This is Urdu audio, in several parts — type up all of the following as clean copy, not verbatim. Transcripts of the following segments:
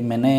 MNA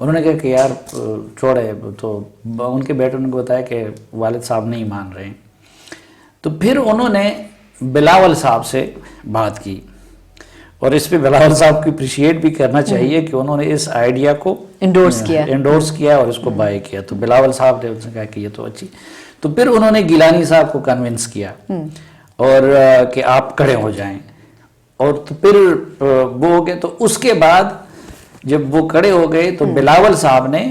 انہوں نے کہا کہ یار چھوڑے، تو ان کے بیٹوں نے بتایا کہ والد صاحب نہیں مان رہے ہیں. تو پھر انہوں نے بلاول صاحب سے بات کی، اور اس پہ بلاول صاحب کو اپریشیٹ بھی کرنا چاہیے کہ انہوں نے اس آئیڈیا کو انڈورس کیا اور اس کو بائی کیا. تو بلاول صاحب نے ان سے کہا کہ یہ تو اچھی. تو پھر انہوں نے گیلانی صاحب کو کنونس کیا اور کہ آپ کھڑے ہو جائیں، اور تو پھر وہ ہو گئے. تو اس کے بعد جب وہ کھڑے ہو گئے تو بلاول صاحب نے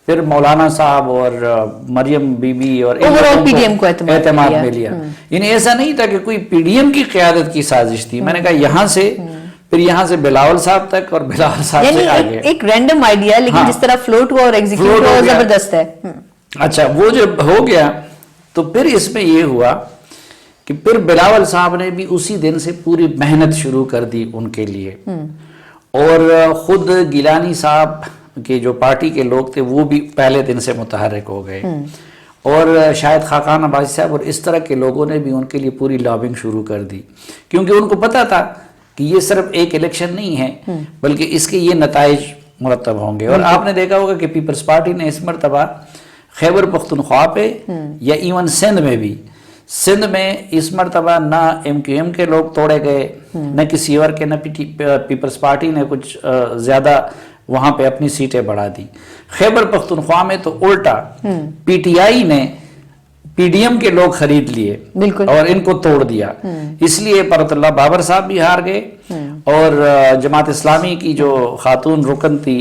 پھر مولانا صاحب اور مریم بی بی اور پی ڈی ایم کو اعتماد میں لیا. یعنی ایسا نہیں تھا کہ کوئی پی ڈی ایم کی قیادت کی سازش تھی. میں نے کہا یہاں سے پھر یہاں سے بلاول صاحب تک اور بلاول صاحب سے آگے ایک رینڈم آئیڈیا، لیکن جس طرح فلوٹ ہوا اور ایگزیکیوٹ ہوا زبردست ہے. اچھا وہ جب ہو گیا تو پھر اس میں یہ ہوا کہ پھر بلاول صاحب نے بھی اسی دن سے پوری محنت شروع کر دی ان کے لیے، اور خود گیلانی صاحب کے جو پارٹی کے لوگ تھے وہ بھی پہلے دن سے متحرک ہو گئے، اور شاید خاقان عباسی صاحب اور اس طرح کے لوگوں نے بھی ان کے لیے پوری لابنگ شروع کر دی، کیونکہ ان کو پتا تھا کہ یہ صرف ایک الیکشن نہیں ہے بلکہ اس کے یہ نتائج مرتب ہوں گے. اور آپ نے دیکھا ہوگا کہ پیپلز پارٹی نے اس مرتبہ خیبر پختونخوا پہ یا ایون سندھ میں بھی، سندھ میں اس مرتبہ نہ ایم کیو ایم کے لوگ توڑے گئے، نہ کسی اور کے، نہ پیپلز پارٹی نے کچھ زیادہ وہاں پہ اپنی سیٹیں بڑھا دی. خیبر پختونخوا میں تو الٹا پی ٹی آئی نے پی ڈی ایم کے لوگ خرید لیے اور ان کو توڑ دیا. اس لیے پرت اللہ بابر صاحب بھی ہار گئے، اور جماعت اسلامی کی جو خاتون رکن تھی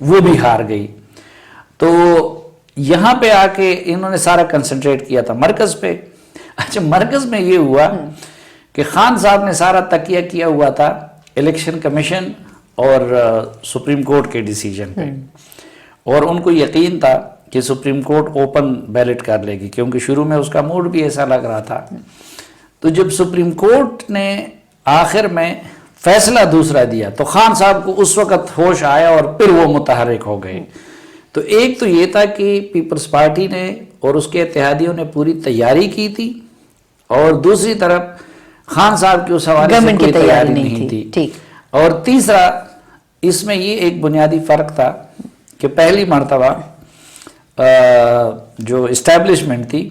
وہ بھی ہار گئی. تو یہاں پہ آ کے انہوں نے سارا کنسنٹریٹ کیا تھا مرکز پہ. اچھا مرکز میں یہ ہوا کہ خان صاحب نے سارا تکیہ کیا ہوا تھا الیکشن کمیشن اور سپریم کورٹ کے ڈیسیجن پہ، اور ان کو یقین تھا کہ سپریم کورٹ اوپن بیلٹ کر لے گی، کیونکہ شروع میں اس کا موڈ بھی ایسا لگ رہا تھا. تو جب سپریم کورٹ نے آخر میں فیصلہ دوسرا دیا تو خان صاحب کو اس وقت ہوش آیا اور پھر وہ متحرک ہو گئے. تو ایک تو یہ تھا کہ پیپلز پارٹی نے اور اس کے اتحادیوں نے پوری تیاری کی تھی، اور دوسری طرف خان صاحب کی اس حوالے سے کوئی تیاری نہیں تھی. اور تیسرا اس میں یہ ایک بنیادی فرق تھا کہ پہلی مرتبہ جو اسٹیبلشمنٹ تھی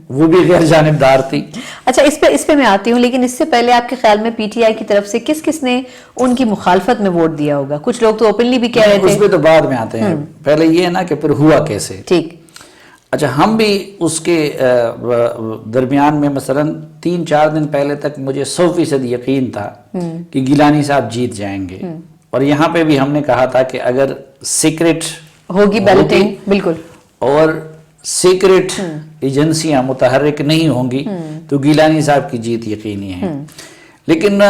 وہ بھی غیر جانبدار تھی. اچھا اس پہ میں آتی ہوں، لیکن اس سے پہلے آپ کے خیال میں پی ٹی آئی کی طرف سے کس کس نے ان کی مخالفت میں ووٹ دیا ہوگا؟ کچھ لوگ تو اوپنلی بھی کہہ رہے تھے. اس پہ تو بعد میں آتے ہیں، پہلے یہ ہے نا کہ پھر ہوا کیسے. ٹھیک. اچھا ہم بھی اس کے درمیان میں مثلا 3-4 دن پہلے تک مجھے 100% یقین تھا کہ گیلانی صاحب جیت جائیں گے، اور یہاں پہ بھی ہم نے کہا تھا کہ اگر سیکرٹ ہوگی بیلٹنگ بالکل اور سیکرٹ ایجنسیاں متحرک نہیں ہوں گی تو گیلانی صاحب کی جیت یقینی ہے. لیکن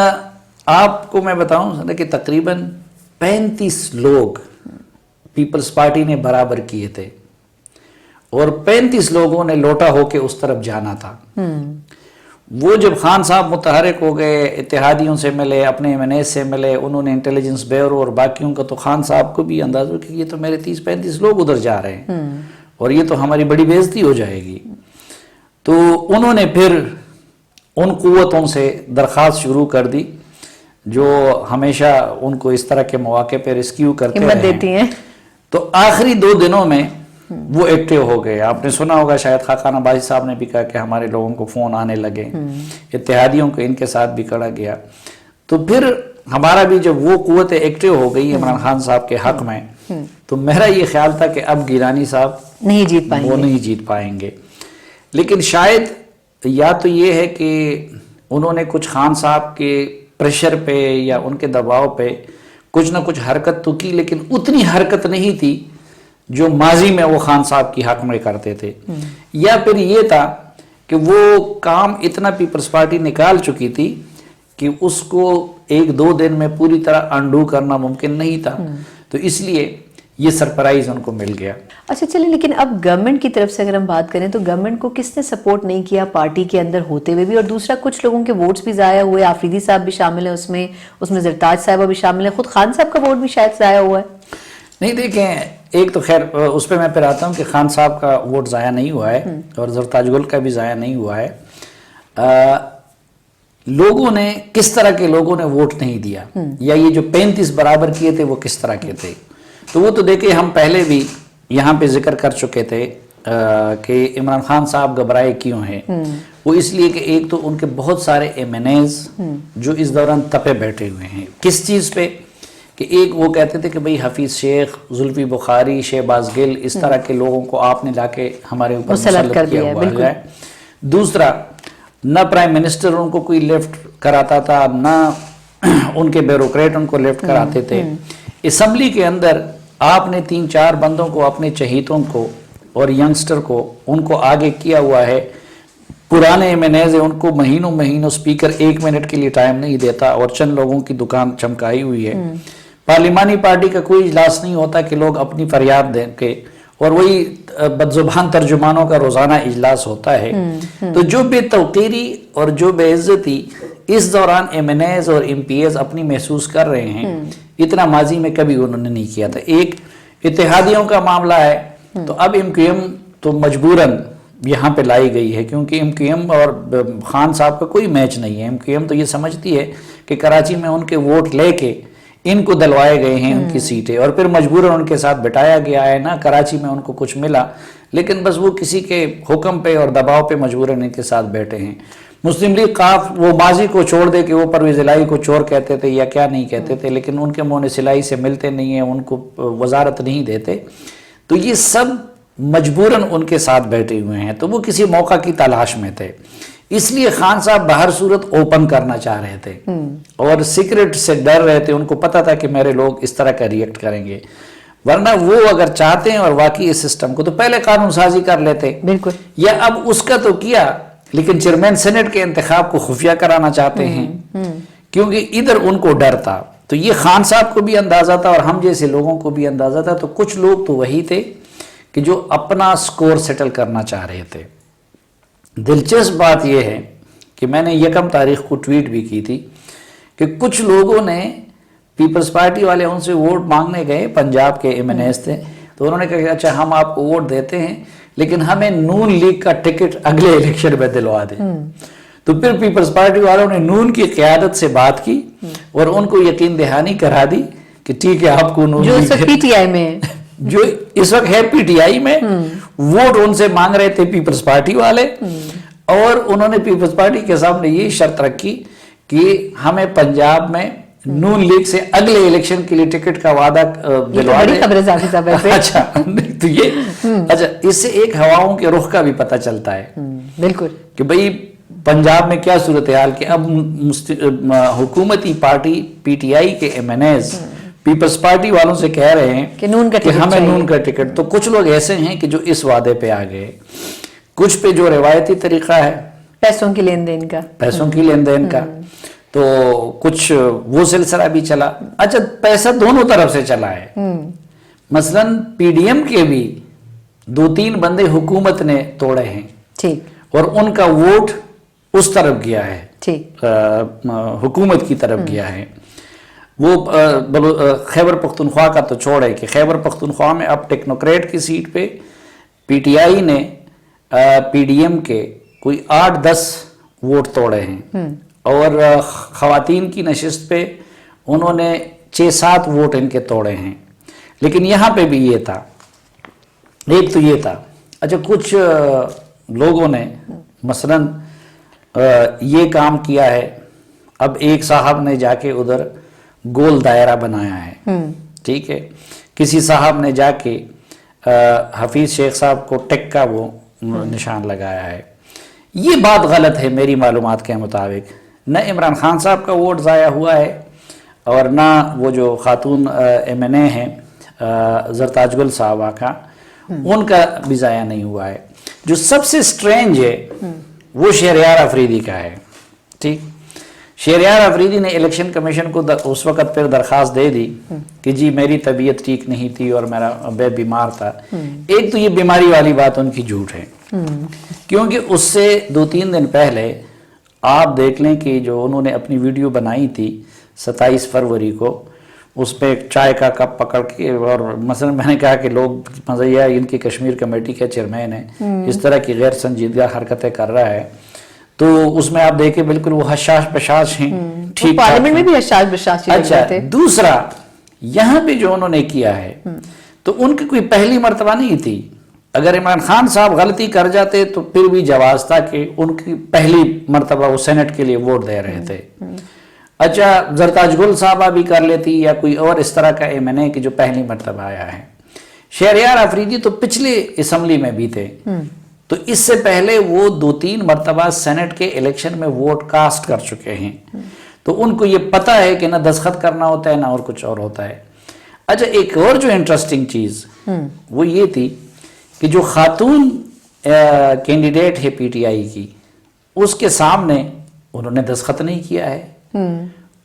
آپ کو میں بتاؤں کہ تقریباً 35 لوگ پیپلز پارٹی نے برابر کیے تھے، اور 35 لوگوں نے لوٹا ہو کے اس طرف جانا تھا. وہ جب خان صاحب متحرک ہو گئے، اتحادیوں سے ملے، اپنے ایم این اے سے ملے، انہوں نے انٹیلیجنس بیورو اور باقیوں کا، تو خان صاحب کو بھی اندازہ کہ یہ تو میرے 30-35 لوگ ادھر جا رہے ہیں اور یہ تو ہماری بڑی بے عزتی ہو جائے گی. تو انہوں نے پھر ان قوتوں سے درخواست شروع کر دی جو ہمیشہ ان کو اس طرح کے مواقع پہ ریسکیو کرتے دیتی ہیں. تو آخری 2 دنوں میں وہ ایکٹیو ہو گئے. آپ نے سنا ہوگا شاید خاقان عباسی صاحب نے بھی کہا کہ ہمارے لوگوں کو فون آنے لگے، اتحادیوں کو ان کے ساتھ بھی کڑا گیا. تو پھر ہمارا بھی جب وہ قوت ایکٹیو ہو گئی عمران خان صاحب کے حق میں، تو میرا یہ خیال تھا کہ اب گیلانی صاحب نہیں جیت پائیں گے. لیکن شاید یا تو یہ ہے کہ انہوں نے کچھ خان صاحب کے پریشر پہ یا ان کے دباؤ پہ کچھ نہ کچھ حرکت تو کی، لیکن اتنی حرکت نہیں تھی جو ماضی میں وہ خان صاحب کی حق میں کرتے تھے. یا پھر یہ تھا کہ وہ کام اتنا پیپلز پارٹی نکال چکی تھی کہ اس کو 1-2 دن میں پوری طرح انڈو کرنا ممکن نہیں تھا، تو اس لیے یہ سرپرائز ان کو مل گیا. اچھا چلیں، لیکن اب گورنمنٹ کی طرف سے اگر ہم بات کریں تو گورنمنٹ کو کس نے سپورٹ نہیں کیا پارٹی کے اندر ہوتے ہوئے بھی، اور دوسرا کچھ لوگوں کے ووٹس بھی ضائع ہوئے. آفریدی صاحب بھی شامل ہیں اس میں زرتاج صاحبہ بھی شامل ہیں، خود خان صاحب کا ووٹ بھی شاید ضائع ہوا ہے. نہیں دیکھیں، ایک تو خیر اس پہ میں پھر آتا ہوں کہ خان صاحب کا ووٹ ضائع نہیں ہوا ہے اور زرتاج گل کا بھی ضائع نہیں ہوا ہے. لوگوں نے کس طرح کے لوگوں نے ووٹ نہیں دیا، یا یہ جو 35 برابر کیے تھے وہ کس طرح کے تھے. تو وہ تو دیکھیں ہم پہلے بھی یہاں پہ ذکر کر چکے تھے کہ عمران خان صاحب گھبرائے کیوں ہیں. وہ اس لیے کہ ایک تو ان کے بہت سارے ایم این ایز جو اس دوران تپے بیٹھے ہوئے ہیں. کس چیز پہ؟ کہ ایک وہ کہتے تھے کہ بھئی حفیظ شیخ، زلفی بخاری، شہباز گل، اس طرح کے لوگوں کو آپ نے لا کے ہمارے اوپر مسلط کیا ہوا ہے. دوسرا، نہ پرائم منسٹر ان کو کوئی لفٹ کراتا تھا، نہ ان کے بیوروکریٹ ان کو لفٹ کراتے تھے. اسمبلی کے اندر آپ نے 3-4 بندوں کو، اپنے چہیتوں کو اور ینگسٹر کو، ان کو آگے کیا ہوا ہے. پرانے ایم این ایز ان کو مہینوں سپیکر 1 منٹ کے لیے ٹائم نہیں دیتا اور چند لوگوں کی دکان چمکائی ہوئی ہے. پارلیمانی پارٹی کا کوئی اجلاس نہیں ہوتا کہ لوگ اپنی فریاد دیں کے، اور وہی بدزبان ترجمانوں کا روزانہ اجلاس ہوتا ہے. تو جو بے توقیری اور جو بے عزتی اس دوران ایم این ایز اور ایم پی ایز اپنی محسوس کر رہے ہیں، اتنا ماضی میں کبھی انہوں نے نہیں کیا تھا. ایک اتحادیوں کا معاملہ ہے، تو اب ایم کیو ایم تو مجبوراً یہاں پہ لائی گئی ہے، کیونکہ ایم کیو ایم اور خان صاحب کا کوئی میچ نہیں ہے. ایم کیو ایم تو یہ سمجھتی ہے کہ کراچی میں ان کے ووٹ لے کے ان کو دلوائے گئے ہیں ان کی سیٹیں، اور پھر مجبوراً ان کے ساتھ بٹایا گیا ہے. نہ کراچی میں ان کو کچھ ملا، لیکن بس وہ کسی کے حکم پہ اور دباؤ پہ مجبوراً ان کے ساتھ بیٹھے ہیں. مسلم لیگ قاف وہ ماضی کو چھوڑ دے کہ وہ پرویز الہی کو چور کہتے تھے یا کیا نہیں کہتے تھے، لیکن ان کے منہ سلائی سے ملتے نہیں ہیں، ان کو وزارت نہیں دیتے. تو یہ سب مجبوراً ان کے ساتھ بیٹھے ہوئے ہیں. تو وہ کسی موقع کی تلاش میں تھے، اس لیے خان صاحب بہر صورت اوپن کرنا چاہ رہے تھے اور سیکرٹ سے ڈر رہے تھے. ان کو پتا تھا کہ میرے لوگ اس طرح کا ریئیکٹ کریں گے، ورنہ وہ اگر چاہتے ہیں اور واقعی اس سسٹم کو تو پہلے قانون سازی کر لیتے. بالکل. یا اب اس کا تو کیا، لیکن چیئرمین سینٹ کے انتخاب کو خفیہ کرانا چاہتے ہیں کیونکہ ادھر ان کو ڈر تھا. تو یہ خان صاحب کو بھی اندازہ تھا اور ہم جیسے لوگوں کو بھی اندازہ تھا. تو کچھ لوگ تو وہی تھے کہ جو اپنا سکور سیٹل کرنا چاہ رہے تھے. دلچسپ بات یہ ہے کہ میں نے 1 تاریخ کو ٹویٹ بھی کی تھی کہ کچھ لوگوں نے، پیپلز پارٹی والے ان سے ووٹ مانگنے گئے، پنجاب کے ایم این ایز تھے، تو انہوں نے کہا کہ اچھا ہم آپ کو ووٹ دیتے ہیں لیکن ہمیں نون لیگ کا ٹکٹ اگلے الیکشن میں دلوا دیں. تو پھر پیپلز پارٹی والوں نے نون کی قیادت سے بات کی اور ان کو یقین دہانی کرا دی کہ ٹھیک ہے آپ کو نون جو پی ٹی آئی میں جو اس وقت ہے پی ٹی آئی میں، ووٹ ان سے مانگ رہے تھے پیپلز پارٹی والے، اور انہوں نے پیپلز پارٹی کے سامنے یہ شرط رکھی کہ ہمیں پنجاب میں نون لیگ سے اگلے الیکشن کے لیے ٹکٹ کا وعدہ دلوا دیں. اچھا تو یہ اچھا اس سے ایک ہواؤں کے رخ کا بھی پتہ چلتا ہے بالکل کہ بھئی پنجاب میں کیا صورتحال کہ اب حکومتی پارٹی پی ٹی آئی کے MNAs Peoples Party والوں سے کہہ رہے ہیں کہ ہمیں نون کا ٹکٹ. تو کچھ لوگ ایسے ہیں کہ جو اس وعدے پہ آ گئے، کچھ پہ جو روایتی طریقہ ہے پیسوں کی لین دین کا، تو کچھ وہ سلسلہ بھی چلا. اچھا پیسہ دونوں طرف سے چلا ہے. مثلا پی ڈی ایم کے بھی 2-3 بندے حکومت نے توڑے ہیں اور ان کا ووٹ اس طرف گیا ہے، حکومت کی طرف گیا ہے. وہ خیبر پختونخوا کا تو چھوڑے کہ خیبر پختونخوا میں اب ٹیکنوکریٹ کی سیٹ پہ پی ٹی آئی نے پی ڈی ایم کے کوئی 8-10 ووٹ توڑے ہیں، اور خواتین کی نشست پہ انہوں نے 6-7 ووٹ ان کے توڑے ہیں. لیکن یہاں پہ بھی یہ تھا، ایک تو یہ تھا. اچھا کچھ لوگوں نے مثلا یہ کام کیا ہے، اب ایک صاحب نے جا کے ادھر گول دائرہ بنایا ہے، ٹھیک ہے، کسی صاحب نے جا کے حفیظ شیخ صاحب کو ٹک کا وہ نشان لگایا ہے. یہ بات غلط ہے میری معلومات کے مطابق. نہ عمران خان صاحب کا ووٹ ضائع ہوا ہے اور نہ وہ جو خاتون ایم این اے ہیں زرتاج گل صاحبہ کا، ان کا بھی ضائع نہیں ہوا ہے. جو سب سے سٹرینج ہے وہ شہریار افریدی کا ہے. ٹھیک، شہریار افریدی نے الیکشن کمیشن کو اس وقت پھر درخواست دے دی کہ جی میری طبیعت ٹھیک نہیں تھی اور میرا بے بیمار تھا. ایک تو یہ بیماری والی بات ان کی جھوٹ ہے، کیونکہ اس سے 2-3 دن پہلے آپ دیکھ لیں کہ جو انہوں نے اپنی ویڈیو بنائی تھی 27 فروری کو، اس پہ ایک چائے کا کپ پکڑ کے، اور مثلا میں نے کہا کہ لوگ مزہ ان کی کشمیر کمیٹی کے چیئرمین ہیں، اس طرح کی غیر سنجیدہ حرکتیں کر رہا ہے. تو اس میں آپ دیکھیں بالکل وہ حشاش بشاش ہیں، ٹھیک پارلیمنٹ میں بھی حشاش بشاش. اچھا دوسرا یہاں پہ جو انہوں نے کیا ہے تو ان کی کوئی پہلی مرتبہ نہیں تھی. اگر عمران خان صاحب غلطی کر جاتے تو پھر بھی جواز تھا کہ ان کی پہلی مرتبہ وہ سینٹ کے لیے ووٹ دے رہے تھے. اچھا زرتاج گل صاحبہ بھی کر لیتی یا کوئی اور اس طرح کا MNA کہ جو پہلی مرتبہ آیا ہے. شہریار آفریدی تو پچھلے اسمبلی میں بھی تھے, تو اس سے پہلے وہ 2-3 مرتبہ سینٹ کے الیکشن میں ووٹ کاسٹ کر چکے ہیں, تو ان کو یہ پتا ہے کہ نہ دستخط کرنا ہوتا ہے نہ اور کچھ اور ہوتا ہے. اچھا ایک اور جو انٹرسٹنگ چیز وہ یہ تھی کہ جو خاتون کینڈیڈیٹ ہے PTI کی, اس کے سامنے انہوں نے دستخط نہیں کیا ہے.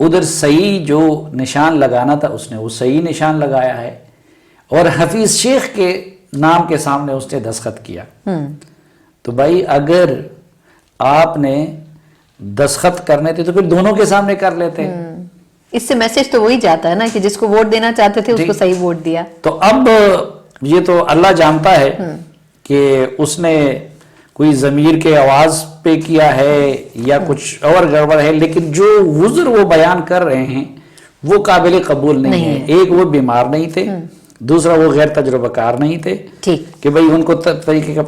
ادھر صحیح جو نشان لگانا تھا اس نے وہ صحیح نشان لگایا ہے, اور حفیظ شیخ کے نام کے سامنے اس نے دستخط کیا. تو بھائی اگر آپ نے دستخط کرنے تھے تو پھر دونوں کے سامنے کر لیتے. اس سے میسج تو وہی جاتا ہے نا کہ جس کو ووٹ دینا چاہتے تھے اس کو صحیح ووٹ دیا. تو اب یہ تو اللہ جانتا ہے کہ اس نے کوئی ضمیر کے آواز پہ کیا ہے یا کچھ اور گڑبڑ ہے, لیکن جو وزر وہ بیان کر رہے ہیں وہ قابل قبول نہیں ہے. ایک وہ بیمار نہیں تھے, دوسرا وہ غیر تجربہ کار نہیں تھے کہ بھئی ان کو طریقے کا,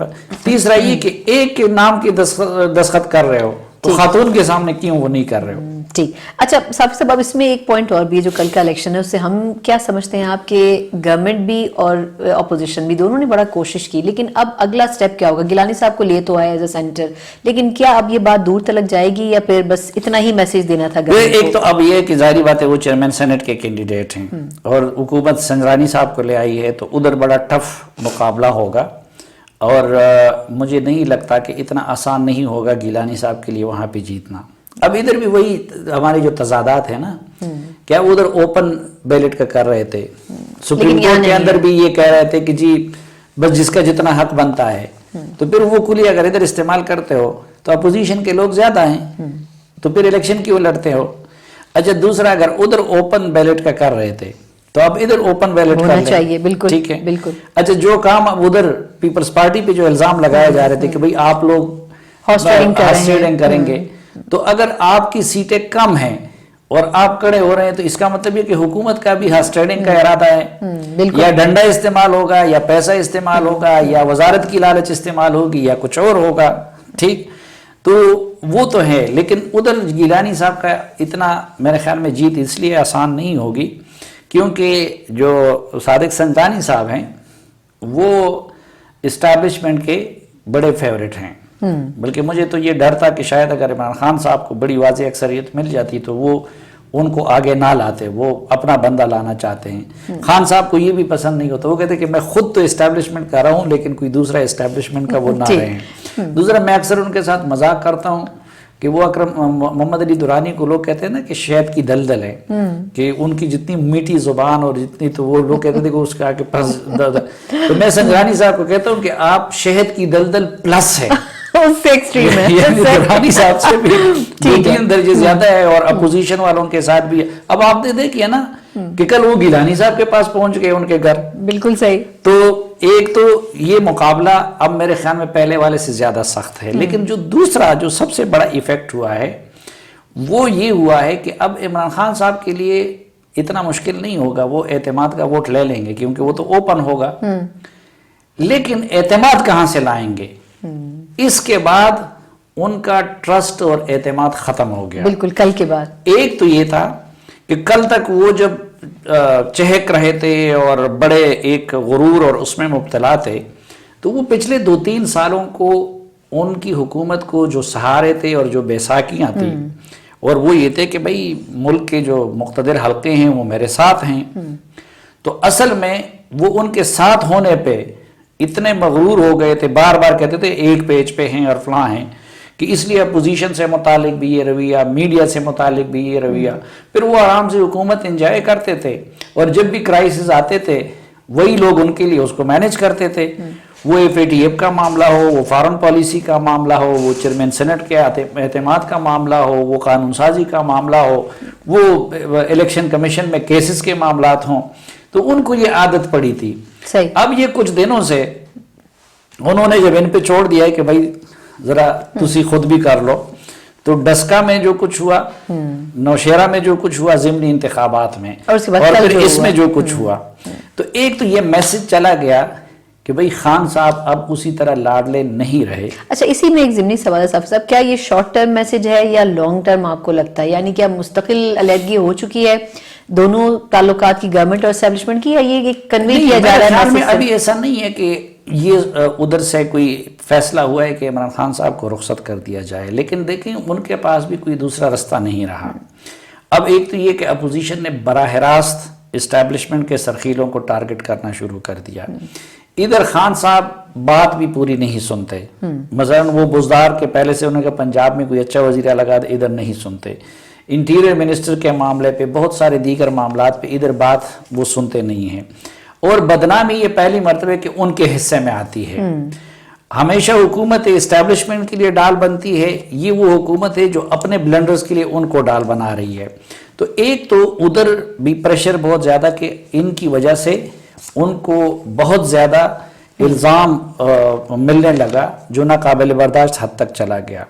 تیسرا یہ کہ ایک کے نام کی دستخط کر رہے ہو تو خاتون کے سامنے کیوں وہ نہیں کر رہے ہو. ٹھیک. اچھا صاحب اب اس میں ایک پوائنٹ اور بھی ہے جو کل کا الیکشن ہے, اس سے ہم کیا سمجھتے ہیں آپ کہ گورنمنٹ بھی اور اپوزیشن بھی دونوں نے بڑا کوشش کی, لیکن اب اگلا سٹیپ کیا ہوگا؟ گیلانی صاحب کو لے تو آیا ایز اے سینیٹر, لیکن کیا اب یہ بات دور تلک جائے گی یا پھر بس اتنا ہی میسج دینا تھا گورنمنٹ کو؟ ایک تو اب یہ کہ ظاہری بات ہے وہ چیئرمین سینٹ کے کینڈیڈیٹ ہیں اور حکومت سنجرانی صاحب کو لے آئی ہے, تو ادھر بڑا ٹف مقابلہ ہوگا, اور مجھے نہیں لگتا کہ اتنا آسان نہیں ہوگا گیلانی صاحب کے لیے وہاں پہ جیتنا. اب ادھر بھی وہی ہمارے جو تضادات ہیں نا, کیا وہ ادھر اوپن بیلٹ کا کر رہے تھے, سپریم کورٹ کے اندر بھی یہ کہہ رہے تھے کہ جی بس جس کا جتنا حق بنتا ہے, تو پھر وہ کلی اگر ادھر استعمال کرتے ہو تو اپوزیشن کے لوگ زیادہ ہیں تو پھر الیکشن کیوں لڑتے ہو. اچھا دوسرا اگر ادھر اوپن بیلٹ کا کر رہے تھے تو اب ادھر اوپن بیلٹ کرنا چاہیے. بالکل ٹھیک ہے, بالکل. اچھا جو کام اب ادھر پیپلز پارٹی پہ جو الزام لگائے جا رہے تھے کہ بھئی آپ لوگ ہارس ٹریڈنگ کریں گے, تو اگر آپ کی سیٹیں کم ہیں اور آپ کڑے ہو رہے ہیں تو اس کا مطلب یہ کہ حکومت کا بھی ہارس ٹریڈنگ کا ارادہ ہے, یا ڈنڈا استعمال ہوگا یا پیسہ استعمال ہوگا یا وزارت کی لالچ استعمال ہوگی یا کچھ اور ہوگا. ٹھیک, تو وہ تو ہے, لیکن ادھر گیلانی صاحب کا اتنا میرے خیال میں جیت اس لیے آسان نہیں ہوگی کیونکہ جو صادق سنجرانی صاحب ہیں وہ اسٹیبلشمنٹ کے بڑے فیورٹ ہیں, بلکہ مجھے تو یہ ڈر تھا کہ شاید اگر عمران خان صاحب کو بڑی واضح اکثریت مل جاتی تو وہ ان کو آگے نہ لاتے, وہ اپنا بندہ لانا چاہتے ہیں. خان صاحب کو یہ بھی پسند نہیں ہوتا, وہ کہتے کہ میں خود تو اسٹیبلشمنٹ کر رہا ہوں لیکن کوئی دوسرا اسٹیبلشمنٹ کا وہ نہ رہے ہیں. دوسرا میں اکثر ان کے ساتھ مذاق کرتا ہوں کہ وہ اکرم محمد علی دورانی کو لوگ کہتے ہیں نا کہ شہد کی دلدل ہے, کہ ان کی جتنی میٹھی زبان اور جتنی, تو وہ لوگ کہتے تھے کہ اس کے آگے پس, تو میں سنجرانی صاحب کو کہتا ہوں کہ آپ شہد کی دلدل پلس ہے, اس سے ایکسٹریم ہے, یعنی دورانی صاحب سے بھی 2-3 درجے زیادہ ہے, اور اپوزیشن والوں کے ساتھ بھی. اب آپ نے دیکھیا نا کہ کل وہ گیلانی صاحب کے پاس پہنچ گئے ان کے گھر. بالکل صحیح. تو ایک تو یہ مقابلہ اب میرے خیال میں پہلے والے سے زیادہ سخت ہے, لیکن جو دوسرا جو سب سے بڑا ایفیکٹ ہوا ہے وہ یہ ہوا ہے کہ اب عمران خان صاحب کے لیے اتنا مشکل نہیں ہوگا, وہ اعتماد کا ووٹ لے لیں گے کیونکہ وہ تو اوپن ہوگا, لیکن اعتماد کہاں سے لائیں گے؟ اس کے بعد ان کا ٹرسٹ اور اعتماد ختم ہو گیا. بالکل کل کے بعد. ایک تو یہ تھا کہ کل تک وہ جب چہک رہے تھے اور بڑے ایک غرور اور اس میں مبتلا تھے, تو وہ پچھلے 2-3 سالوں کو ان کی حکومت کو جو سہارے تھے اور جو بیساکیاں تھیں, اور وہ یہ تھے کہ بھئی ملک کے جو مقتدر حلقے ہیں وہ میرے ساتھ ہیں, تو اصل میں وہ ان کے ساتھ ہونے پہ اتنے مغرور ہو گئے تھے, بار بار کہتے تھے ایک پیج پہ ہیں اور فلاں ہیں, کہ اس لیے اپوزیشن سے متعلق بھی یہ رویہ, میڈیا سے متعلق بھی یہ رویہ. پھر وہ آرام سے حکومت انجوائے کرتے تھے, اور جب بھی کرائسس آتے تھے وہی لوگ ان کے لیے اس کو مینج کرتے تھے. وہ FATF کا معاملہ ہو, وہ فارن پالیسی کا معاملہ ہو, وہ چیئرمین سینٹ کے اعتماد کا معاملہ ہو, وہ قانون سازی کا معاملہ ہو, وہ الیکشن کمیشن میں کیسز کے معاملات ہوں, تو ان کو یہ عادت پڑی تھی. اب یہ کچھ دنوں سے انہوں نے جب ان پہ چھوڑ دیا ہے کہ بھائی ذرا تسی خود بھی کر لو, تو ڈسکا میں جو کچھ ہوا، نوشہرہ میں جو کچھ ہوا ضمنی انتخابات میں، اور پھر اس میں جو کچھ ہوا، تو ایک تو یہ میسج چلا گیا کہ بھئی خان صاحب اب اسی طرح لاڈلے نہیں رہے۔ اچھا، اسی میں ایک ضمنی سوال ہے صاحب، کیا یہ شارٹ ٹرم میسج ہے یا لانگ ٹرم آپ کو لگتا ہے؟ یعنی کیا مستقل علیحدگی ہو چکی ہے دونوں تعلقات کی، گورنمنٹ اور اسٹیبلشمنٹ کی، یا یہ کنوے کیا جا رہا ہے؟ ابھی ایسا نہیں ہے کہ یہ ادھر سے کوئی فیصلہ ہوا ہے کہ عمران خان صاحب کو رخصت کر دیا جائے، لیکن دیکھیں ان کے پاس بھی کوئی دوسرا رستہ نہیں رہا۔ اب ایک تو یہ کہ اپوزیشن نے براہ راست اسٹیبلشمنٹ کے سرخیلوں کو ٹارگٹ کرنا شروع کر دیا۔ ادھر خان صاحب بات بھی پوری نہیں سنتے، مثلا وہ بزدار کے پہلے سے انہوں نے پنجاب میں کوئی اچھا وزیر لگا، ادھر نہیں سنتے، انٹیریئر منسٹر کے معاملے پہ، بہت سارے دیگر معاملات پہ ادھر بات وہ سنتے نہیں ہیں، اور بدنامی یہ پہلی مرتبہ کہ ان کے حصے میں آتی ہے۔ ہمیشہ حکومت اسٹیبلشمنٹ کے لیے ڈال بنتی ہے، یہ وہ حکومت ہے جو اپنے بلنڈرز کے لیے ان کو ڈال بنا رہی ہے۔ تو ایک تو ادھر بھی پریشر بہت زیادہ کہ ان کی وجہ سے ان کو بہت زیادہ الزام ملنے لگا جو ناقابل برداشت حد تک چلا گیا۔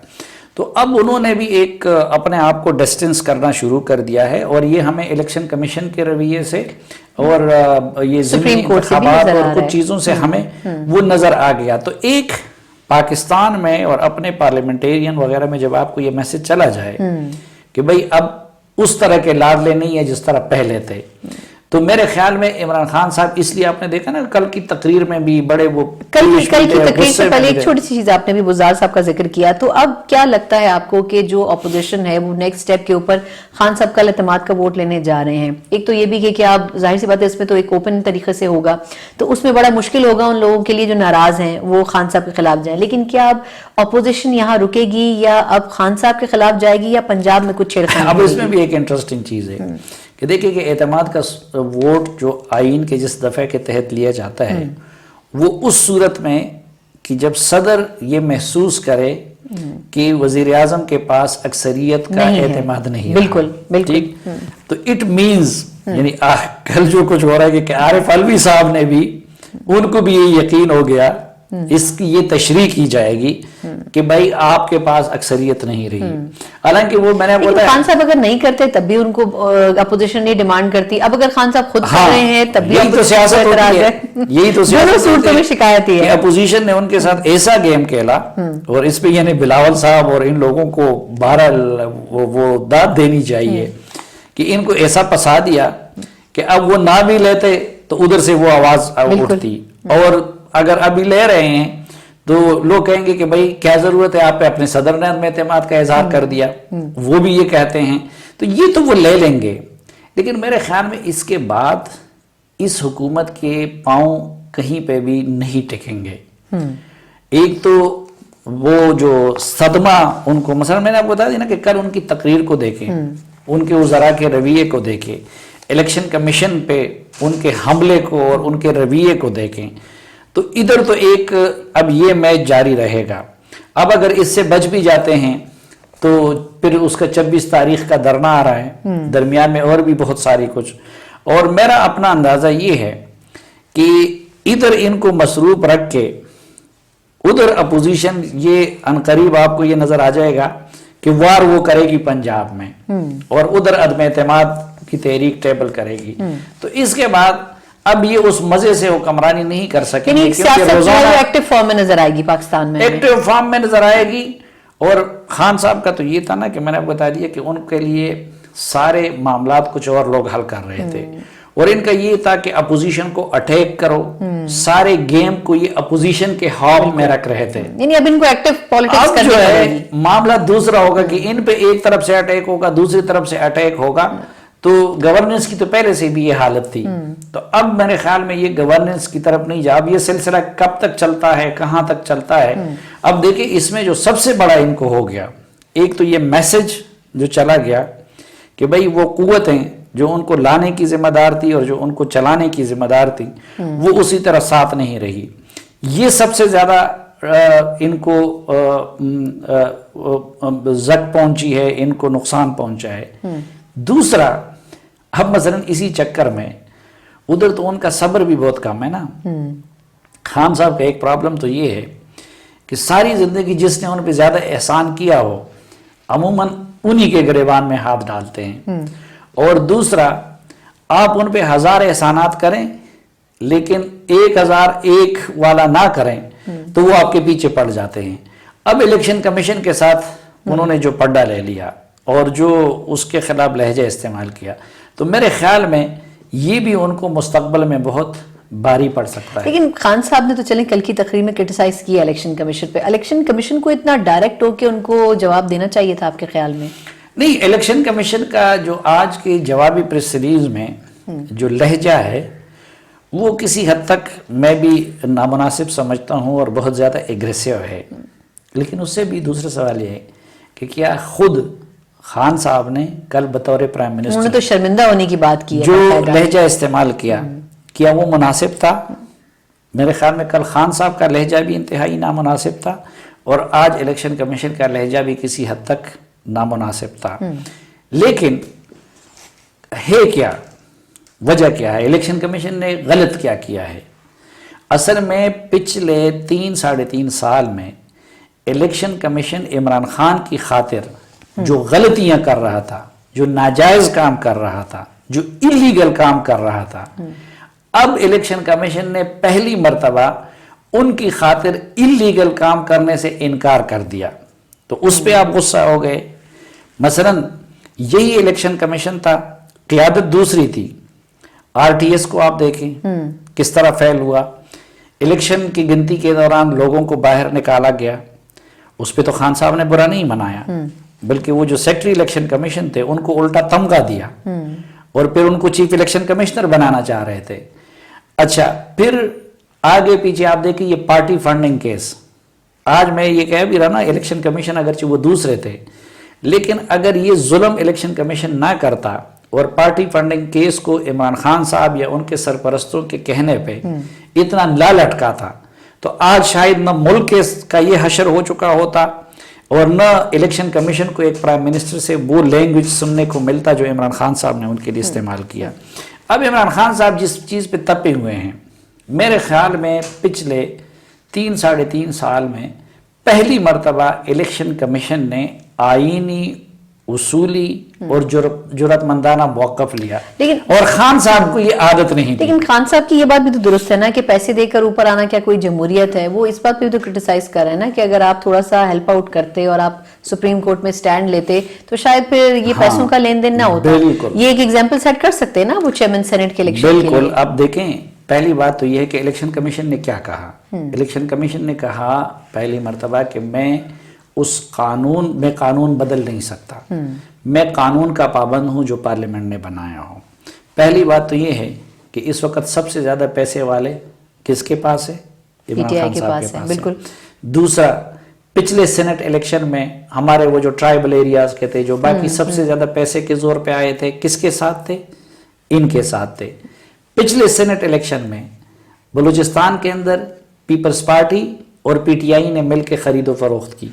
تو اب انہوں نے بھی ایک اپنے آپ کو ڈسٹنس کرنا شروع کر دیا ہے، اور یہ ہمیں الیکشن کمیشن کے رویے سے اور یہ ضمنی انتخابات اور کچھ چیزوں سے ہمیں وہ نظر آ گیا۔ تو ایک پاکستان میں اور اپنے پارلیمنٹیرین وغیرہ میں جب آپ کو یہ میسج چلا جائے کہ بھئی اب اس طرح کے لاڈلے نہیں ہے جس طرح پہلے تھے، تو میرے خیال میں عمران خان صاحب، اس لیے آپ نے دیکھا نا کل کی تقریر میں بھی بڑے وہ کل کی تقریر سے پہلے ایک چھوٹی سی چیز آپ نے بھی بزدار صاحب کا ذکر کیا، تو اب کیا لگتا ہے آپ کو کہ جو اپوزیشن ہے وہ نیکسٹ سٹیپ کے اوپر خان صاحب کا اعتماد کا ووٹ لینے جا رہے ہیں؟ ایک تو یہ بھی کہ کیا آپ ظاہر سی بات ہے اس میں تو ایک اوپن طریقے سے ہوگا، تو اس میں بڑا مشکل ہوگا ان لوگوں کے لیے جو ناراض ہیں وہ خان صاحب کے خلاف جائیں، لیکن کیا اب اپوزیشن یہاں رکے گی یا اب خان صاحب کے خلاف جائے گی یا پنجاب میں کچھ چھیڑخانی؟ اب اس میں بھی ایک انٹرسٹنگ چیز ہے کہ دیکھیں کہ اعتماد کا ووٹ جو آئین کے جس دفعہ کے تحت لیا جاتا ہے وہ اس صورت میں کہ جب صدر یہ محسوس کرے کہ وزیر اعظم کے پاس اکثریت کا اعتماد نہیں ہے، بالکل ٹھیک، تو اٹ مینز یعنی کل جو کچھ ہو رہا ہے کہ عارف علوی صاحب نے بھی، ان کو بھی یہ یقین ہو گیا، اس کی یہ تشریح کی جائے گی کہ بھائی آپ کے پاس اکثریت نہیں رہی، حالانکہ وہ میں نے بتایا خان صاحب اگر نہیں کرتے تب بھی ان کو اپوزیشن نہیں ڈیمانڈ کرتی، اب اگر خان صاحب خود کر رہے ہیں تب بھی یہی تو سیاست ہوتی ہے، یہی تو دونوں صورتوں میں شکایت ہے۔ اپوزیشن نے ان کے ساتھ ایسا گیم کھیلا، اور اس پہ یعنی بلاول صاحب اور ان لوگوں کو بہرحال وہ داد دینی چاہیے کہ ان کو ایسا پسا دیا کہ اب وہ نہ بھی لیتے تو ادھر سے وہ آواز اٹھتی، اور اگر ابھی لے رہے ہیں تو لوگ کہیں گے کہ بھئی کیا ضرورت ہے، آپ پہ اپنے صدر نے اعتماد کا اظہار کر دیا، وہ بھی یہ کہتے ہیں، تو یہ تو وہ لے لیں گے، لیکن میرے خیال میں اس کے بعد اس حکومت کے پاؤں کہیں پہ بھی نہیں ٹکیں گے۔ ایک تو وہ جو صدمہ ان کو، مثلا میں نے آپ کو بتا دیا نا کہ کل ان کی تقریر کو دیکھیں، ان کے وزراء کے رویے کو دیکھیں، الیکشن کمیشن پہ ان کے حملے کو اور ان کے رویے کو دیکھیں، تو ادھر تو ایک اب یہ میچ جاری رہے گا۔ اب اگر اس سے بچ بھی جاتے ہیں تو پھر اس کا 26 تاریخ کا دھرنا آ رہا ہے، درمیان میں اور بھی بہت ساری کچھ، اور میرا اپنا اندازہ یہ ہے کہ ادھر ان کو مصروف رکھ کے ادھر اپوزیشن یہ عنقریب آپ کو یہ نظر آ جائے گا کہ وار وہ کرے گی پنجاب میں، اور ادھر عدم اعتماد کی تحریک ٹیبل کرے گی، تو اس کے بعد اب یہ اس مزے سے حکمرانی نہیں کر سکیں گے، سیاست ایکٹیو فارم میں نظر آئے گی پاکستان میں، ایکٹیو فارم میں نظر آئے گی۔ اور خان صاحب کا تو یہ تھا نا کہ میں نے بتا دیا کہ ان کے لیے سارے معاملات کچھ اور لوگ حل کر رہے تھے، اور ان کا یہ تھا کہ اپوزیشن کو اٹیک کرو، سارے گیم کو یہ اپوزیشن کے ہاؤ میں رکھ رہے تھے، یعنی اب ان کو ایکٹیو پالیٹکس اب جو ہے معاملہ دوسرا ہوگا کہ ان پہ ایک طرف سے اٹیک ہوگا، دوسری طرف سے اٹیک ہوگا، تو گورننس کی تو پہلے سے بھی یہ حالت تھی، تو اب میرے خیال میں یہ گورننس کی طرف نہیں جا، اب یہ سلسلہ کب تک چلتا ہے، کہاں تک چلتا ہے۔ اب دیکھیں اس میں جو سب سے بڑا ان کو ہو گیا، ایک تو یہ میسج جو چلا گیا کہ بھئی وہ قوتیں جو ان کو لانے کی ذمہ دار تھی اور جو ان کو چلانے کی ذمہ دار تھی وہ اسی طرح ساتھ نہیں رہی، یہ سب سے زیادہ ان کو زک پہنچی ہے، ان کو نقصان پہنچا ہے۔ دوسرا، اب مثلا اسی چکر میں ادھر تو ان کا صبر بھی بہت کم ہے نا، خان صاحب کا ایک پرابلم تو یہ ہے کہ ساری زندگی جس نے ان پہ زیادہ احسان کیا ہو عموماً انہی کے گریبان میں ہاتھ ڈالتے ہیں. اور دوسرا، آپ ان پہ 1000 احسانات کریں لیکن 1001 والا نہ کریں تو وہ آپ کے پیچھے پڑ جاتے ہیں. اب الیکشن کمیشن کے ساتھ انہوں نے جو پڈا لے لیا اور جو اس کے خلاف لہجہ استعمال کیا، تو میرے خیال میں یہ بھی ان کو مستقبل میں بہت بھاری پڑ سکتا ہے. لیکن خان صاحب نے تو چلیں کل کی تقریر میں کرٹیسائز کیا الیکشن کمیشن پہ. الیکشن کمیشن کو اتنا ڈائریکٹ ہو کے ان کو جواب دینا چاہیے تھا آپ کے خیال میں؟ نہیں، الیکشن کمیشن کا جو آج کی جوابی پریس ریلیز میں جو لہجہ ہے وہ کسی حد تک میں بھی نامناسب سمجھتا ہوں اور بہت زیادہ ایگریسو ہے. لیکن اس سے بھی دوسرا سوال یہ ہے کہ کیا خود خان صاحب نے کل بطور پرائم انہوں نے منسٹر تو شرمندہ ہونے کی بات کی ہے. جو لہجہ استعمال کیا وہ مناسب تھا؟ میرے خیال میں کل خان صاحب کا لہجہ بھی انتہائی نامناسب تھا اور آج الیکشن کمیشن کا لہجہ بھی کسی حد تک نامناسب تھا. لیکن ہے کیا، وجہ کیا ہے؟ الیکشن کمیشن نے غلط کیا کیا ہے؟ اصل میں پچھلے 3-3.5 سال میں الیکشن کمیشن عمران خان کی خاطر جو غلطیاں کر رہا تھا، جو ناجائز کام کر رہا تھا، جو اللیگل کام کر رہا تھا، اب الیکشن کمیشن نے پہلی مرتبہ ان کی خاطر اللیگل کام کرنے سے انکار کر دیا. تو اس پہ آپ غصہ ہو گئے. مثلا یہی الیکشن کمیشن تھا، قیادت دوسری تھی. RTS کو آپ دیکھیں کس طرح فیل ہوا. الیکشن کی گنتی کے دوران لوگوں کو باہر نکالا گیا. اس پہ تو خان صاحب نے برا نہیں منایا، بلکہ وہ جو سیکٹری الیکشن کمیشن تھے ان کو الٹا تمغہ دیا اور پھر ان کو چیف الیکشن کمشنر بنانا چاہ رہے تھے. اچھا، پھر آگے پیچھے آپ دیکھیں یہ پارٹی فنڈنگ کیس. آج میں یہ کہہ بھی رہا نا، الیکشن کمیشن اگرچہ وہ دوسرے تھے لیکن اگر یہ ظلم الیکشن کمیشن نہ کرتا اور پارٹی فنڈنگ کیس کو عمران خان صاحب یا ان کے سرپرستوں کے کہنے پہ اتنا نہ لٹکا تھا تو آج شاید نہ ملک کا یہ حشر ہو چکا ہوتا اور نہ الیکشن کمیشن کو ایک پرائم منسٹر سے وہ لینگویج سننے کو ملتا جو عمران خان صاحب نے ان کے لیے استعمال کیا. اب عمران خان صاحب جس چیز پہ تپے ہوئے ہیں، میرے خیال میں پچھلے 3-3.5 سال میں پہلی مرتبہ الیکشن کمیشن نے آئینی، اصولی اور جرأت مندانہ موقف لیا. اور خان صاحب کو یہ عادت نہیں تھی. لیکن خان صاحب کی یہ بات بھی تو درست ہے نا کہ پیسے دے کر اوپر آنا کیا کوئی جمہوریت ہے؟ وہ اس بات پہ بھی تو کرٹیسائز کر رہے ہیں نا کہ اگر آپ تھوڑا سا ہیلپ آؤٹ کرتے اور آپ سپریم کورٹ میں سٹینڈ لیتے تو شاید پھر یہ پیسوں کا لین دین نہ ہوتا. یہ ایک ایگزامپل سیٹ کر سکتے ہیں نا وہ چیئرمین سینٹ کے الیکشن کے لیے. بالکل. اب دیکھیں، پہلی بات تو یہ ہے کہ الیکشن کمیشن نے کیا کہا. الیکشن کمیشن نے کہا پہلی مرتبہ کہ میں قانون بدل نہیں سکتا، میں قانون کا پابند ہوں جو پارلیمنٹ نے بنایا ہو. پہلی بات تو یہ ہے کہ اس وقت سب سے زیادہ پیسے والے کس کے پاس ہے؟ عمران خان صاحب کے پاس. بالکل. دوسرا، پچھلے سینٹ الیکشن میں ہمارے وہ جو ٹرائبل ایریاز کے تھے، جو باقی سب سے زیادہ پیسے کے زور پہ آئے تھے، کس کے ساتھ تھے؟ ان کے ساتھ تھے. پچھلے سینٹ الیکشن میں بلوچستان کے اندر پیپلز پارٹی اور PTI نے مل کے خرید و فروخت کی.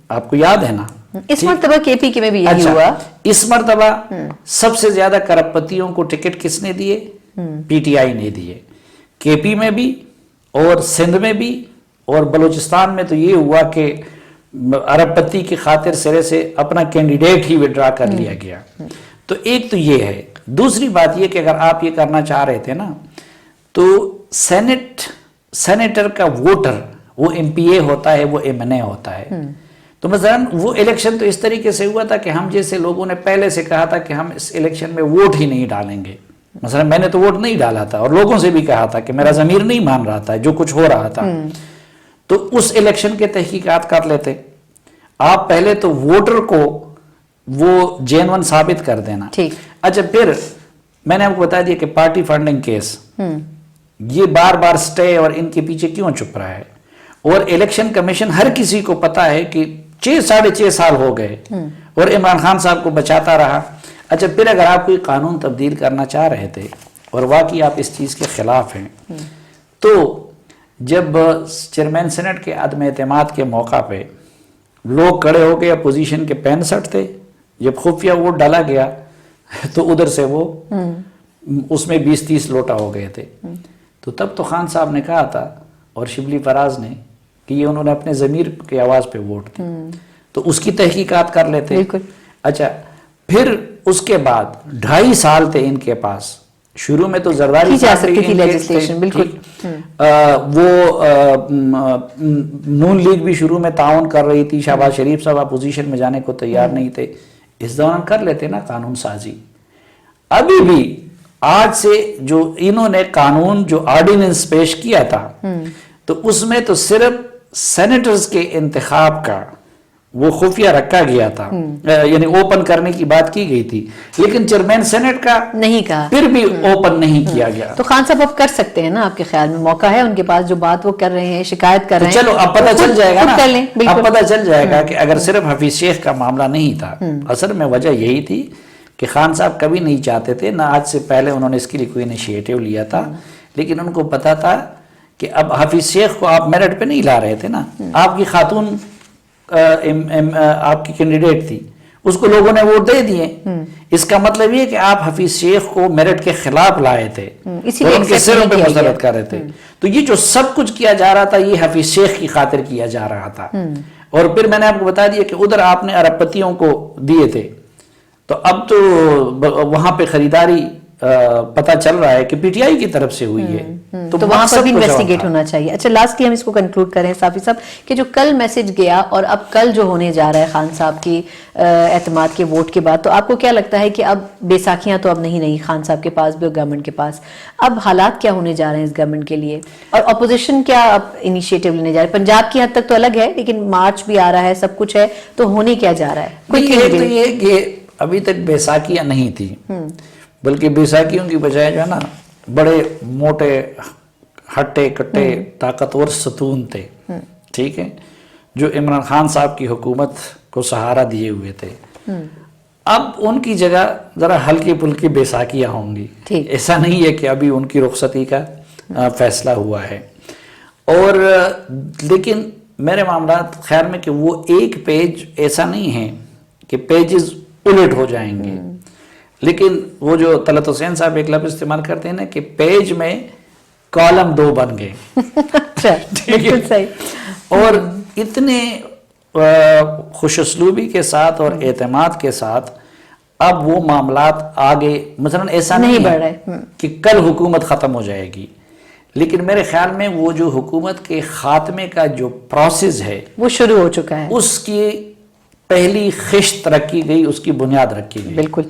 آپ کو یاد ہے نا؟ اس مرتبہ KP کے میں بھی یہی ہوا. اس مرتبہ سب سے زیادہ کرپتیوں کو ٹکٹ کس نے دیے؟ PTI نے دیے. KP میں بھی اور سندھ میں بھی اور بلوچستان میں تو یہ ہوا کہ ارب پتی کی خاطر سرے سے اپنا کینڈیڈیٹ ہی وڈرا کر لیا گیا. تو ایک تو یہ ہے. دوسری بات یہ کہ اگر آپ یہ کرنا چاہ رہے تھے نا تو سینیٹر کا ووٹر وہ MPA ہوتا ہے، وہ MNA ہوتا ہے. تو مثلا وہ الیکشن تو اس طریقے سے ہوا تھا کہ ہم جیسے لوگوں نے پہلے سے کہا تھا کہ ہم اس الیکشن میں ووٹ ہی نہیں ڈالیں گے. مثلا میں نے تو ووٹ نہیں ڈالا تھا اور لوگوں سے بھی کہا تھا کہ میرا ضمیر نہیں مان رہا تھا جو کچھ ہو رہا تھا. تو اس الیکشن کے تحقیقات کر لیتے. آپ پہلے تو ووٹر کو وہ جینون ثابت کر دینا. اچھا، پھر میں نے آپ کو بتا دیا کہ پارٹی فنڈنگ کیس یہ بار بار سٹے اور ان کے پیچھے کیوں چھپ رہا ہے. اور الیکشن کمیشن ہر کسی کو پتا ہے کہ 6-6.5 سال ہو گئے اور عمران خان صاحب کو بچاتا رہا. اچھا، پھر اگر آپ کوئی قانون تبدیل کرنا چاہ رہے تھے اور واقعی آپ اس چیز کے خلاف ہیں تو جب چیئرمین سینٹ کے عدم اعتماد کے موقع پہ لوگ کھڑے ہو گئے، اپوزیشن کے 65 تھے، جب خفیہ ووٹ ڈالا گیا تو ادھر سے وہ اس میں 20-30 لوٹا ہو گئے تھے. تو تب تو خان صاحب نے کہا تھا اور شبلی فراز نے کہ یہ انہوں نے اپنے ضمیر کی آواز پہ ووٹ دی. تو اس کی تحقیقات کر لیتے. بالکل. اچھا پھر اس کے بعد 2.5 سال تھے ان کے پاس. شروع میں تو زرداری جا سکتی تھی لیجسلیشن. بالکل. وہ نون لیگ بھی شروع میں تعاون کر رہی تھی, شہباز شریف صاحب اپوزیشن میں جانے کو تیار نہیں تھے. اس دوران کر لیتے نا قانون سازی. ابھی بھی آج سے جو انہوں نے قانون جو آرڈیننس پیش کیا تھا تو اس میں تو صرف سینیٹرز کے انتخاب کا وہ خفیہ رکھا گیا تھا, یعنی اوپن کرنے کی بات کی گئی تھی, لیکن چیئرمین سینٹ کا نہیں کہا, پھر بھی اوپن نہیں کیا گیا. تو خان صاحب اب کر سکتے ہیں نا, آپ کے خیال میں موقع ہے ان کے پاس, جو بات وہ کر رہے ہیں, شکایت کر رہے ہیں, چلو اب پتہ چل جائے گا نا, کر لیں. اب پتہ چل جائے گا کہ اگر صرف حفیظ شیخ کا معاملہ نہیں تھا, اصل میں وجہ یہی تھی کہ خان صاحب کبھی نہیں چاہتے تھے, نہ آج سے پہلے انہوں نے اس کے لیے کوئی انیشیٹو لیا تھا, لیکن ان کو پتا تھا کہ اب حفیظ شیخ کو آپ میرٹ پہ نہیں لا رہے تھے نا, آپ کی خاتون آپ کی کینڈیڈیٹ تھی, اس کو لوگوں نے ووٹ دے دیے. اس کا مطلب یہ کہ آپ حفیظ شیخ کو میرٹ کے خلاف لائے تھے اور ان کے سروں پہ مسلط کر رہے تھے. تو یہ جو سب کچھ کیا جا رہا تھا یہ حفیظ شیخ کی خاطر کیا جا رہا تھا. اور پھر میں نے آپ کو بتا دیا کہ ادھر آپ نے ارب پتیوں کو دیے تھے, تو اب تو وہاں پہ خریداری پتہ چل رہا ہے کہ پی ٹی آئی کی طرف سے ہوئی ہے, تو وہاں پر بھی انویسٹیگیٹ ہونا چاہیے. اچھا لاسٹلی ہم اس کو کنکلوڈ کریں صافی صاحب کہ جو کل میسج گیا اور اب کل جو ہونے جا رہا ہے خان صاحب کی اعتماد کے ووٹ کے بعد, تو آپ کو کیا لگتا ہے کہ اب بیساکھیاں تو اب نہیں خان صاحب کے پاس بھی اور گورنمنٹ کے پاس, اب حالات کیا ہونے جا رہے ہیں اس گورنمنٹ کے لیے, اور اپوزیشن کیا اب انیشیٹو لینے جا رہے ہیں؟ پنجاب کی حد تک تو الگ ہے, لیکن مارچ بھی آ رہا ہے, سب کچھ ہے, تو ہونے کیا جا رہا ہے؟ یہ کہ ابھی تک بیساکھیاں نہیں تھی, بلکہ بیساکھیوں کی بجائے جو ہے نا بڑے موٹے ہٹے کٹے طاقتور ستون تھے, ٹھیک ہے, جو عمران خان صاحب کی حکومت کو سہارا دیے ہوئے تھے. اب ان کی جگہ ذرا ہلکی پھلکی بیساکھیاں ہوں گی. ایسا نہیں ہے کہ ابھی ان کی رخصتی کا فیصلہ ہوا ہے. اور لیکن میرے معاملات خیال میں کہ وہ ایک پیج ایسا نہیں ہے کہ پیجز الٹ ہو جائیں گے, لیکن وہ جو طلعت حسین صاحب ایک لفظ استعمال کرتے ہیں نا کہ پیج میں کالم 2 بن گئے. بالکل صحیح. اور اتنے خوش اسلوبی کے ساتھ اور اعتماد کے ساتھ اب وہ معاملات آگے مثلا ایسا نہیں بڑھ رہا ہے کہ کل حکومت ختم ہو جائے گی, لیکن میرے خیال میں وہ جو حکومت کے خاتمے کا جو پروسیس ہے وہ شروع ہو چکا ہے, اس کی پہلی خشت رکھی گئی, اس کی بنیاد رکھی گئی. بالکل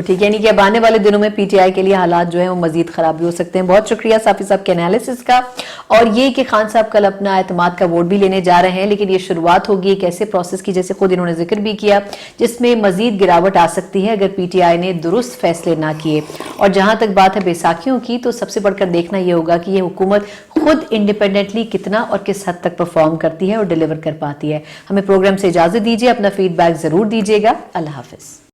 ٹھیک. یعنی کہ اب آنے والے دنوں میں پی ٹی آئی کے لیے حالات جو ہیں وہ مزید خراب بھی ہو سکتے ہیں. بہت شکریہ صافی صاحب کے انالیسس کا. اور یہ کہ خان صاحب کل اپنا اعتماد کا ووٹ بھی لینے جا رہے ہیں, لیکن یہ شروعات ہوگی ایک ایسے پروسیس کی جیسے خود انہوں نے ذکر بھی کیا, جس میں مزید گراوٹ آ سکتی ہے اگر پی ٹی آئی نے درست فیصلے نہ کیے. اور جہاں تک بات ہے بیساکھیوں کی, تو سب سے بڑھ کر دیکھنا یہ ہوگا کہ یہ حکومت خود انڈیپینڈنٹلی کتنا اور کس حد تک پرفارم کرتی ہے اور ڈیلیور کر پاتی ہے. ہمیں پروگرام سے اجازت دیجیے, اپنا فیڈ بیک ضرور دیجیے گا. اللہ حافظ.